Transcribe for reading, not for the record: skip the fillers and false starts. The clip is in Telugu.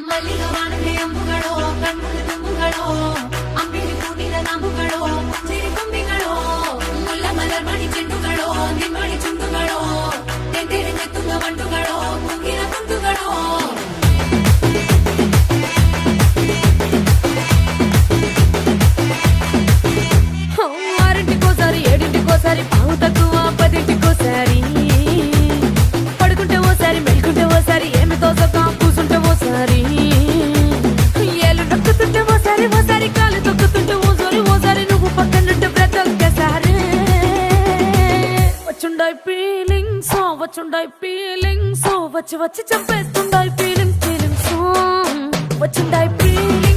ಮಲ್ಲಿಗವಾನದೆ ಅಂಬುಗಳೋ ಕಣ್ಣುಗಳ ತುಂಬುಗಳೋ ಅಂಬಿರಿ ಕೂಡಿದ ನಂಬುಗಳೋ ಸಿರಿ ತುಂಬಿಗಳೋ ಮುಲ್ಲ ಮಲರ್ ಮಣಿ ಚೆಂಡುಗಳೋ ನಿಮ್ಮಣಿ ಚುಂಡುಗಳೋ ತೆಂದಿರೆ ತೆತ್ತುಗ ಬಂಡುಗಳೋ ಕುಂಗಿನ ಕುಂದುಗಳೋ ఆరింటికోసారి ఏడింటికోసారి పావు తక్కువ పదింటికోసారి పడుకుంటే ఓసారి మెలుకుంటే ఓసారి ఏమి తోసక కూసుంటే ఓసారి ఏళ్ళు నొక్కుతుంటే ఓసారి ఓసారి కాలు తొక్కుతుంటే ఓసారి ఓసారి నువ్వు పక్కనుంటే బ్రతొక్కసారి వచ్చుండాయి ఫీలింగ్స్ వచ్చి వచ్చి చంపేస్తుండాయి ఫీలింగ్స్ వచ్చిండాయి ఫీలింగ్